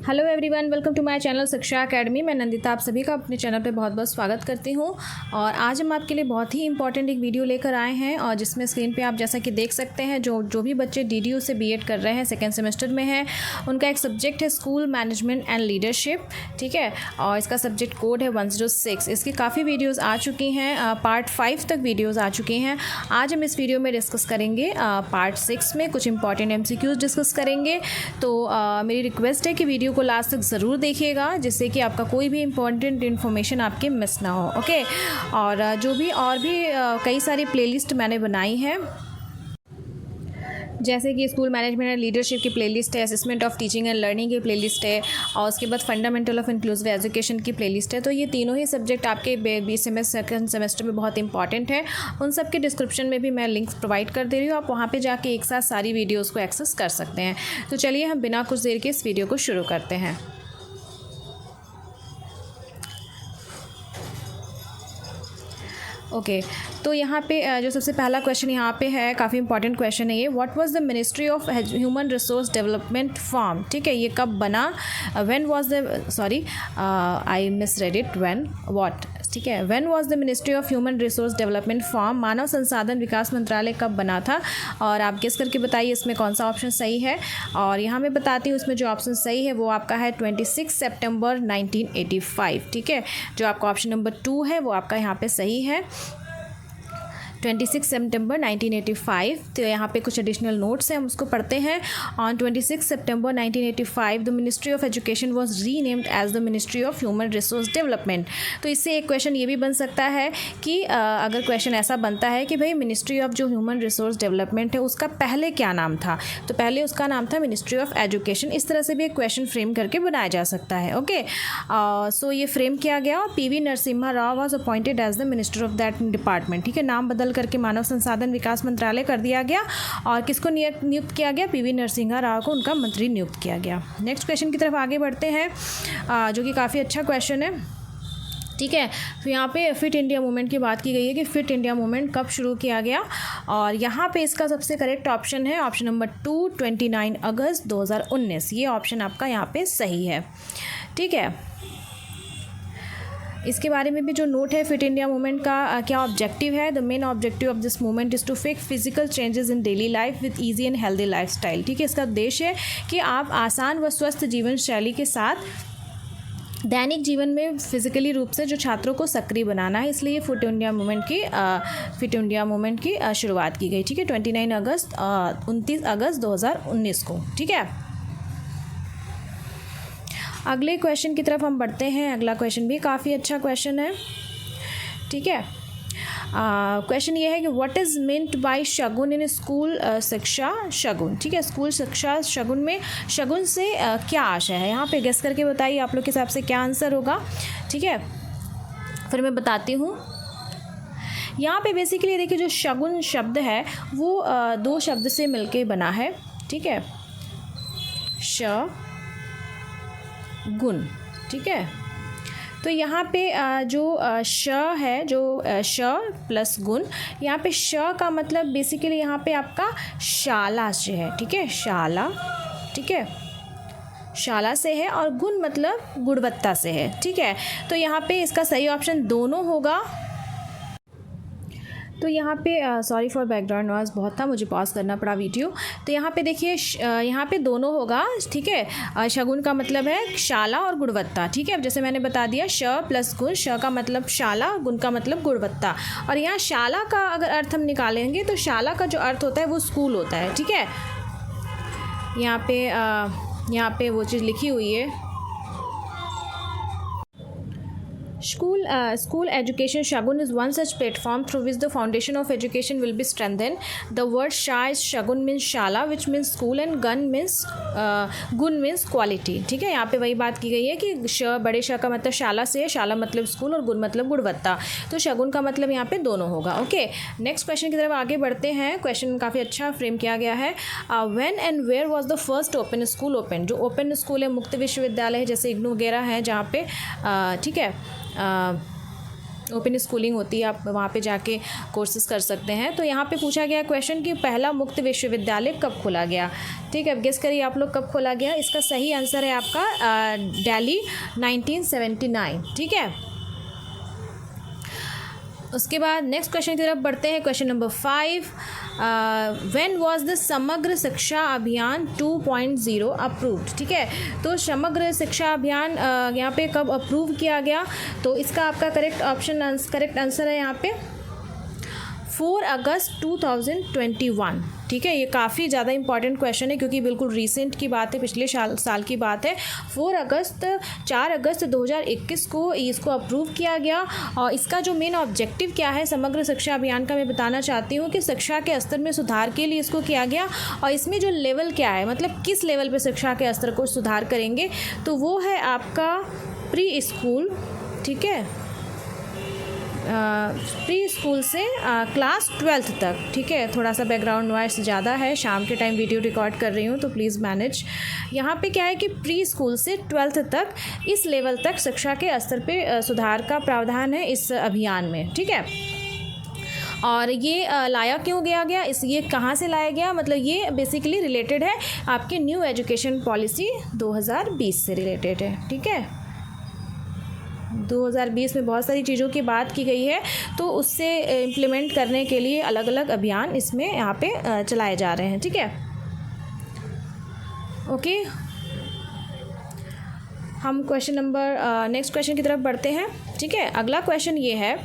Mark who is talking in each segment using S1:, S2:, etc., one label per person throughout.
S1: Hello everyone, welcome to my channel Shiksha academy. मैं नंदिता आप सभी का अपने चैनल पे बहुत बहुत स्वागत करती हूँ। और आज हम आपके लिए बहुत ही इंपॉर्टेंट एक वीडियो लेकर आए हैं और जिसमें स्क्रीन पे आप जैसा कि देख सकते हैं जो भी बच्चे डीडीयू से बीएड कर रहे हैं, सेकेंड सेमेस्टर में हैं, उनका एक सब्जेक्ट है स्कूल मैनेजमेंट एंड लीडरशिप। ठीक है, और इसका सब्जेक्ट कोड है 106। इसकी काफ़ी वीडियोज़ आ चुकी हैं, पार्ट 5 तक वीडियोज़ आ चुकी हैं। आज हम इस वीडियो में डिस्कस करेंगे पार्ट 6 में कुछ इंपॉर्टेंट MCQs डिस्कस करेंगे। तो मेरी रिक्वेस्ट है कि वीडियो को लास्ट तक ज़रूर देखिएगा, जिससे कि आपका कोई भी इंपॉर्टेंट इन्फॉर्मेशन आपके मिस ना हो। ओके, और और भी कई सारी प्लेलिस्ट मैंने बनाई है, जैसे कि स्कूल मैनेजमेंट एंड लीडरशिप की प्लेलिस्ट है, assessment of teaching and learning की प्लेलिस्ट है, और उसके बाद फंडामेंटल ऑफ इंक्लूसिव एजुकेशन की प्लेलिस्ट है। तो ये तीनों ही सब्जेक्ट आपके BCMS सेकंड सेमेस्टर में बहुत इंपॉर्टेंट है। उन सब के डिस्क्रिप्शन में भी मैं लिंक्स प्रोवाइड कर दे रही हूँ, आप वहाँ पे जाके एक साथ सारी वीडियोज़ को एक्सेस कर सकते हैं। तो चलिए हम बिना कुछ देर के इस वीडियो को शुरू करते हैं। ओके, तो यहाँ पे जो सबसे पहला क्वेश्चन यहाँ पे है, काफ़ी इंपॉर्टेंट क्वेश्चन है ये। What was the ministry of human resource development form? ठीक है, ये कब बना? When was the I misread it, when what. ठीक है, when was the ministry of human resource development form? मानव संसाधन विकास मंत्रालय कब बना था? और आप गेस करके बताइए इसमें कौन सा ऑप्शन सही है। और यहाँ मैं बताती हूँ, इसमें जो ऑप्शन सही है वो आपका है 26 सितंबर 1985। ठीक है, जो आपका ऑप्शन नंबर 2 है वो आपका यहाँ पे सही है, 26 सितंबर 1985। तो यहाँ पे कुछ एडिशनल नोट्स हैं, हम उसको पढ़ते हैं। ऑन 26 सितंबर 1985 the ministry of education was renamed as the ministry of human resource development. तो इससे एक क्वेश्चन ये भी बन सकता है कि अगर क्वेश्चन ऐसा बनता है कि भाई मिनिस्ट्री ऑफ जो ह्यूमन रिसोर्स डेवलपमेंट है उसका पहले क्या नाम था, तो पहले उसका नाम था मिनिस्ट्री ऑफ एजुकेशन। इस तरह से भी एक क्वेश्चन फ्रेम करके बनाया जा सकता है। ओके, सो ये फ्रेम किया गया और PV Narasimha Rao was appointed as the minister of that department. ठीक है, नाम बदल करके मानव संसाधन विकास मंत्रालय कर दिया गया और किसको नियुक्त किया गया? PV नरसिम्हा राव को उनका मंत्री नियुक्त किया गया। नेक्स्ट क्वेश्चन की तरफ आगे बढ़ते हैं, जो कि काफ़ी अच्छा क्वेश्चन है। ठीक है, तो यहाँ पे फिट इंडिया मूवमेंट की बात की गई है कि फिट इंडिया मूवमेंट कब शुरू किया गया, और यहाँ पे इसका सबसे करेक्ट ऑप्शन है ऑप्शन नंबर 2, 29 अगस्त 2019। ये ऑप्शन आपका यहाँ पे सही है। ठीक है, इसके बारे में भी जो नोट है, फिट इंडिया मूवमेंट का क्या ऑब्जेक्टिव है? The main objective of this movement is to fix physical changes in daily life with easy and healthy lifestyle. ठीक है, इसका उद्देश्य है कि आप आसान व स्वस्थ जीवन शैली के साथ दैनिक जीवन में फिजिकली रूप से जो छात्रों को सक्रिय बनाना है, इसलिए फिट इंडिया मूवमेंट की शुरुआत की गई। ठीक है, 29 अगस्त 2019 को। ठीक है, अगले क्वेश्चन की तरफ हम बढ़ते हैं। अगला क्वेश्चन भी काफ़ी अच्छा क्वेश्चन है। ठीक है, क्वेश्चन ये है कि what is meant by Shagun in school Shiksha Shagun? ठीक है, स्कूल शिक्षा शगुन में शगुन से क्या आशय है? यहाँ पे गेस करके बताइए आप लोग के हिसाब से क्या आंसर होगा। ठीक है, फिर मैं बताती हूँ। यहाँ पे बेसिकली देखिए, जो शगुन शब्द है वो 2 शब्द से मिलके बना है। ठीक है, श गुण। ठीक है, तो यहाँ पे जो श है, जो श प्लस गुण, यहाँ पे श का मतलब बेसिकली यहाँ पे आपका शाला से है। ठीक है, शाला। ठीक है, शाला से है, और गुण मतलब गुणवत्ता से है। ठीक है, तो यहाँ पे इसका सही ऑप्शन दोनों होगा। तो यहाँ पे सॉरी फॉर बैकग्राउंड नॉइज़ बहुत था, मुझे पॉज करना पड़ा वीडियो। तो यहाँ पे देखिए, यहाँ पे दोनों होगा। ठीक है, शगुन का मतलब है शाला और गुणवत्ता। ठीक है, अब जैसे मैंने बता दिया, श प्लस गुण, श का मतलब शाला, गुण का मतलब गुणवत्ता। और यहाँ शाला का अगर अर्थ हम निकालेंगे तो शाला का जो अर्थ होता है वो स्कूल होता है। ठीक है, यहाँ पे वो चीज़ लिखी हुई है। School education shagun is one such platform through which the foundation of education will be strengthened. The word sha is shagun means shala, which means school, and gun means quality. ठीक है, यहाँ पे वही बात की गई है कि श, बड़े श का मतलब शाला से है, शाला मतलब स्कूल, और गुण मतलब गुणवत्ता। तो शगुन का मतलब यहाँ पे दोनों होगा। ओके, नेक्स्ट क्वेश्चन की तरफ आगे बढ़ते हैं। क्वेश्चन काफ़ी अच्छा फ्रेम किया गया है। When and where was the first open school open? जो ओपन स्कूल है, मुक्त विश्वविद्यालय है, जैसे इग्नू वगैरह है जहाँ पे, ठीक है, ओपन स्कूलिंग होती है, आप वहाँ पे जाके कोर्सेज कर सकते हैं। तो यहाँ पे पूछा गया क्वेश्चन कि पहला मुक्त विश्वविद्यालय कब खोला गया। ठीक है, अब गेस करिए आप लोग कब खोला गया। इसका सही आंसर है आपका दिल्ली 1979। ठीक है, उसके बाद नेक्स्ट क्वेश्चन की तरफ बढ़ते हैं। Question number 5, when was the समग्र शिक्षा अभियान 2.0 अप्रूव्ड। ठीक है, तो समग्र शिक्षा अभियान यहाँ पे कब अप्रूव किया गया, तो इसका आपका करेक्ट आंसर है यहाँ पे 4 अगस्त 2021। ठीक है, ये काफ़ी ज़्यादा इंपॉर्टेंट क्वेश्चन है क्योंकि बिल्कुल रिसेंट की बात है, पिछले साल की बात है। 4 अगस्त 2021 को इसको अप्रूव किया गया। और इसका जो मेन ऑब्जेक्टिव क्या है समग्र शिक्षा अभियान का, मैं बताना चाहती हूँ कि शिक्षा के स्तर में सुधार के लिए इसको किया गया। और इसमें जो लेवल क्या है, मतलब किस लेवल पर शिक्षा के स्तर को सुधार करेंगे, तो वो है आपका प्री स्कूल। ठीक है, प्री स्कूल से क्लास 12th तक। ठीक है, थोड़ा सा बैकग्राउंड नॉइस ज़्यादा है, शाम के टाइम वीडियो रिकॉर्ड कर रही हूँ तो प्लीज़ मैनेज। यहाँ पे क्या है कि प्री स्कूल से 12th तक इस लेवल तक शिक्षा के स्तर पे सुधार का प्रावधान है इस अभियान में। ठीक है, और ये लाया क्यों गया ये कहाँ से लाया गया, मतलब ये बेसिकली रिलेटेड है आपके न्यू एजुकेशन पॉलिसी 2020 से रिलेटेड है। ठीक है, 2020 में बहुत सारी चीज़ों की बात की गई है, तो उससे इम्प्लीमेंट करने के लिए अलग अलग अभियान इसमें यहाँ पे चलाए जा रहे हैं। ठीक है, ओके, हम नेक्स्ट क्वेश्चन की तरफ बढ़ते हैं। ठीक है, अगला क्वेश्चन ये है,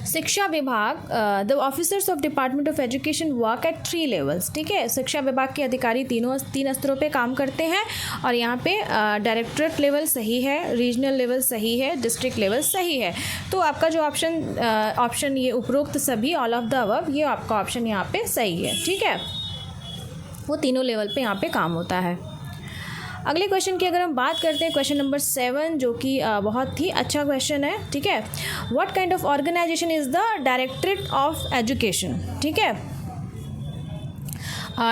S1: शिक्षा विभाग the officers of department of education work at 3 levels. ठीक है, शिक्षा विभाग के अधिकारी तीन स्तरों पे काम करते हैं। और यहाँ पे डायरेक्टरेट लेवल सही है, रीजनल लेवल सही है, डिस्ट्रिक्ट लेवल सही है। तो आपका जो ऑप्शन ये उपरोक्त सभी ऑल ऑफ द अबव, ये आपका ऑप्शन यहाँ पे सही है। ठीक है, वो तीनों लेवल पे यहाँ पे काम होता है। अगले क्वेश्चन की अगर हम बात करते हैं, क्वेश्चन नंबर 7, जो कि बहुत ही अच्छा क्वेश्चन है। ठीक है, what kind of organisation is the directorate of education. ठीक है,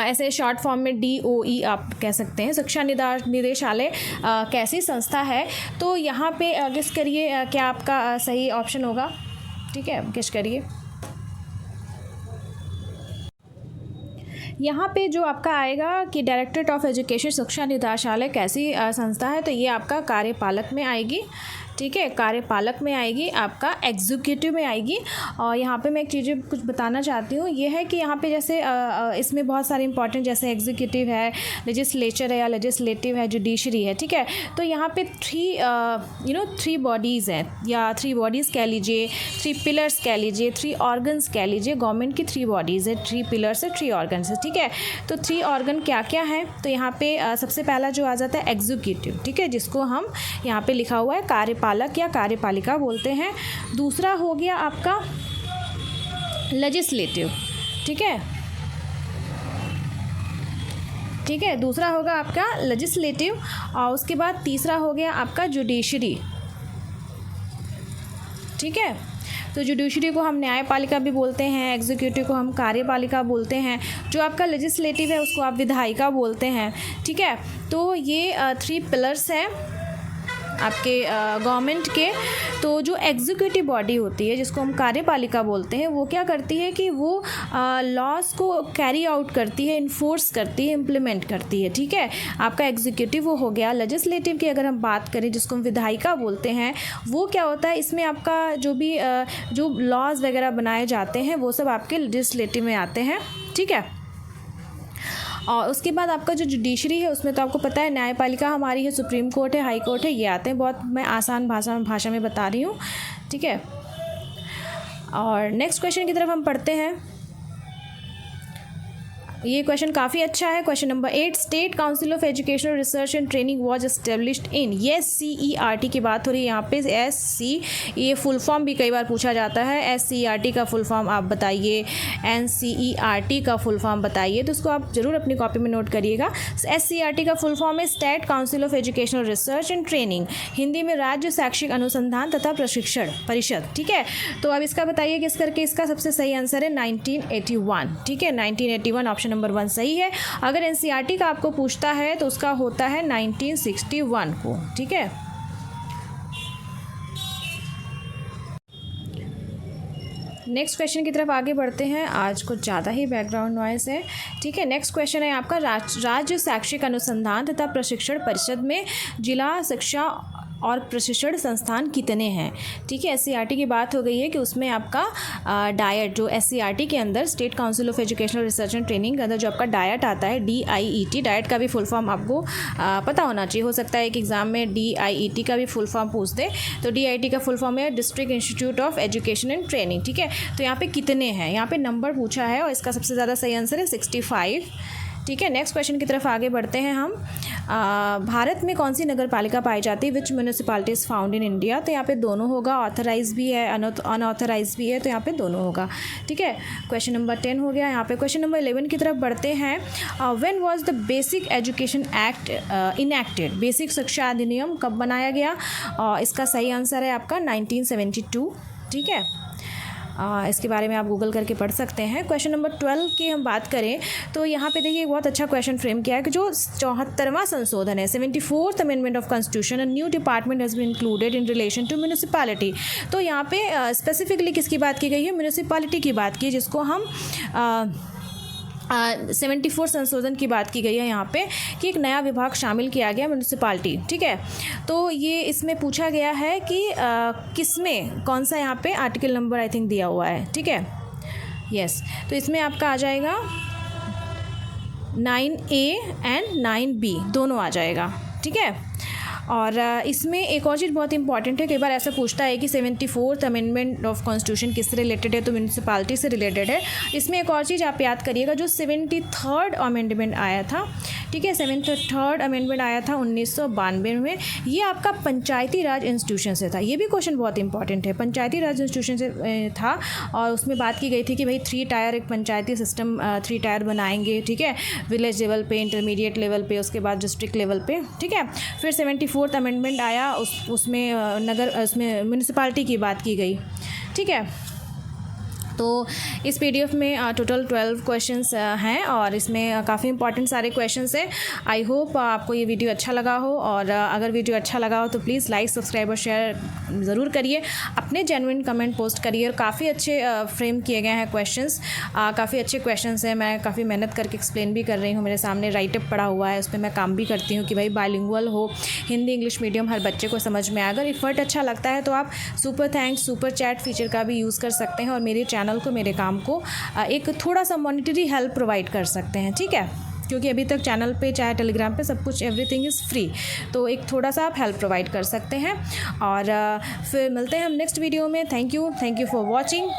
S1: ऐसे शॉर्ट फॉर्म में DOE आप कह सकते हैं। शिक्षा निदेशालय कैसी संस्था है, तो यहाँ पे गेस करिए क्या आपका सही ऑप्शन होगा। ठीक है, गेस करिए। यहाँ पे जो आपका आएगा कि डायरेक्टरेट ऑफ एजुकेशन शिक्षा निदेशालय कैसी संस्था है, तो ये आपका कार्यपालक में आएगी। ठीक है, कार्यपालक में आएगी, आपका एग्जीक्यूटिव में आएगी। और यहाँ पे मैं एक चीज़ कुछ बताना चाहती हूँ, ये है कि यहाँ पे जैसे इसमें बहुत सारे इंपॉर्टेंट, जैसे एग्जीक्यूटिव है, लेजिस्लेचर है या लेजिस्लेटिव है, जुडिशरी है। ठीक है, तो यहाँ पे 3 बॉडीज़ हैं, या 3 बॉडीज़ कह लीजिए, 3 पिलर्स कह लीजिए, 3 ऑर्गन्स कह लीजिए। गवर्नमेंट की 3 बॉडीज़ है, 3 पिलर्स है, 3 ऑर्गन्स है। ठीक है, तो 3 ऑर्गन क्या क्या हैं, तो यहाँ पे सबसे पहला जो आ जाता है एग्जीक्यूटिव। ठीक है, जिसको हम यहाँ पे लिखा हुआ है कार्यपालक या कार्यपालिका बोलते हैं। दूसरा हो गया आपका लेजिस्लेटिव। ठीक है, दूसरा होगा आपका लेजिस्लेटिव। और उसके बाद तीसरा हो गया आपका जुडिशरी। ठीक है, तो जुडिशरी को हम न्यायपालिका भी बोलते हैं, एग्जीक्यूटिव को हम कार्यपालिका बोलते हैं, जो आपका लेजिस्लेटिव है उसको आप विधायिका बोलते हैं। ठीक है, तो ये 3 पिलर्स हैं आपके गवर्नमेंट के। तो जो एग्जीक्यूटिव बॉडी होती है, जिसको हम कार्यपालिका बोलते हैं, वो क्या करती है कि वो लॉज को कैरी आउट करती है, इन्फोर्स करती है, इम्प्लीमेंट करती है। ठीक है, आपका एग्जीक्यूटिव वो हो गया। लेजिस्लेटिव की अगर हम बात करें, जिसको हम विधायिका बोलते हैं, वो क्या होता है, इसमें आपका जो लॉज वगैरह बनाए जाते हैं वो सब आपके लेजिस्लेटिव में आते हैं। ठीक है, और उसके बाद आपका जो जुडिशरी है, उसमें तो आपको पता है न्यायपालिका हमारी है, सुप्रीम कोर्ट है, हाई कोर्ट है, ये आते हैं। बहुत मैं आसान भाषा में बता रही हूँ। ठीक है, और नेक्स्ट क्वेश्चन की तरफ हम पढ़ते हैं। ये क्वेश्चन काफ़ी अच्छा है। Question number 8, state council of educational research and training was established in. ये SCERT की बात हो रही है यहाँ पे। SC, ये फुल फॉर्म भी कई बार पूछा जाता है। SCERT का फुल फॉर्म आप बताइए, NCERT का फुल फॉर्म बताइए, तो उसको आप ज़रूर अपनी कॉपी में नोट करिएगा। SCERT का फुल फॉर्म है state council of educational research and training, Hindi में राज्य शैक्षिक अनुसंधान तथा प्रशिक्षण परिषद। ठीक है, तो अब इसका बताइए किस करके। इसका सबसे सही आंसर है 1981। ठीक है, 1981 ऑप्शन नंबर 1 सही है। अगर NCERT का आपको पूछता है तो उसका होता है 1961 को। ठीक है, नेक्स्ट क्वेश्चन की तरफ आगे बढ़ते हैं। आज कुछ ज़्यादा ही बैकग्राउंड नॉइस है, ठीक है। नेक्स्ट क्वेश्चन है आपका, राज्य शैक्षिक अनुसंधान तथा प्रशिक्षण परिषद में जिला शिक्षा और प्रशिक्षण संस्थान कितने हैं, ठीक है। SCERT की बात हो गई है कि उसमें आपका डायट जो SCERT के अंदर state council of educational research and training के अंदर जो आपका डायट आता है DIET, डायट का भी फुल फॉर्म आपको पता होना चाहिए। हो सकता है एक एग्ज़ाम में DIET का भी फुल फॉर्म पूछ दे, तो DIET का फुल फॉर्म है district institute of education and training, ठीक है। तो यहाँ पे कितने हैं, यहाँ पे नंबर पूछा है और इसका सबसे ज़्यादा सही आंसर है 65, ठीक है। नेक्स्ट क्वेश्चन की तरफ आगे बढ़ते हैं हम। भारत में कौन सी नगर पालिका पाई जाती है, विच म्यूनिसिपैलिटीज़ फाउंड इन इंडिया, तो यहाँ पे दोनों होगा, ऑथराइज भी है अनऑथराइज भी है, तो यहाँ पे दोनों होगा, ठीक है। क्वेश्चन नंबर 10 हो गया। यहाँ पे क्वेश्चन नंबर 11 की तरफ बढ़ते हैं। When was the basic education act enacted, basic शिक्षा अधिनियम कब बनाया गया, इसका सही आंसर है आपका 1972, ठीक है। इसके बारे में आप गूगल करके पढ़ सकते हैं। क्वेश्चन नंबर 12 की हम बात करें तो यहाँ पे देखिए बहुत अच्छा क्वेश्चन फ्रेम किया है कि जो 74वां संशोधन है 74th amendment of constitution, a new department has been included in relation to municipality. तो यहाँ पे स्पेसिफिकली किसकी बात की गई है, म्यूनिसिपैलिटी की बात की, जिसको हम 74 संशोधन की बात की गई है यहाँ पे कि एक नया विभाग शामिल किया गया म्यूनिसिपैलिटी, ठीक है। तो ये इसमें पूछा गया है कि किसमें कौन सा यहाँ पे आर्टिकल नंबर आई थिंक दिया हुआ है, ठीक है। यस, तो इसमें आपका आ जाएगा 9A एंड 9B दोनों आ जाएगा, ठीक है। और इसमें एक और चीज़ बहुत इंपॉर्टेंट है, कई बार ऐसा पूछता है कि 74th अमेंडमेंट ऑफ कॉन्स्टिट्यूशन किससे रिलेटेड है, तो म्यूनिसिपैलिटी से रिलेटेड है। इसमें एक और चीज़ आप याद करिएगा, जो 73rd अमेंडमेंट आया था, ठीक है, 73rd अमेंडमेंट आया था 1992 में, ये आपका पंचायती राज इंस्टीट्यूशन से था। ये भी क्वेश्चन बहुत इंपॉर्टेंट है, पंचायती राज इंस्टीट्यूशन से था और उसमें बात की गई थी कि भाई 3 टायर एक पंचायती सिस्टम 3 टायर बनाएंगे, ठीक है, विलेज लेवल पे, इंटरमीडिएट लेवल पे, उसके बाद डिस्ट्रिक्ट लेवल पे, ठीक है। फिर 74th अमेंडमेंट आया, उसमें उसमें म्यूनिसिपैलिटी की बात की गई, ठीक है। तो इस PDF में टोटल 12 क्वेश्चंस हैं और इसमें काफ़ी इंपॉर्टेंट सारे क्वेश्चंस हैं। आई होप आपको ये वीडियो अच्छा लगा हो, और अगर वीडियो अच्छा लगा हो तो प्लीज़ लाइक, सब्सक्राइब और शेयर ज़रूर करिए, अपने जेन्युइन कमेंट पोस्ट करिए। और काफ़ी अच्छे फ्रेम किए गए हैं क्वेश्चंस, काफ़ी अच्छे क्वेश्चंस हैं। मैं काफ़ी मेहनत करके एक्सप्लेन भी कर रही हूँ, मेरे सामने राइटअप पड़ा हुआ है, उस पर मैं काम भी करती हूँ कि भाई बाइलिंगुअल हो, हिंदी इंग्लिश मीडियम हर बच्चे को समझ में आए। अगर इफ़र्ट अच्छा लगता है तो आप super thanks, super chat feature का भी यूज़ कर सकते हैं और मेरे चैनल को, मेरे काम को एक थोड़ा सा मॉनिटरी हेल्प प्रोवाइड कर सकते हैं, ठीक है। क्योंकि अभी तक चैनल पे चाहे टेलीग्राम पे सब कुछ एवरीथिंग इज़ फ्री, तो एक थोड़ा सा आप हेल्प प्रोवाइड कर सकते हैं। और फिर मिलते हैं हम नेक्स्ट वीडियो में। Thank you for watching.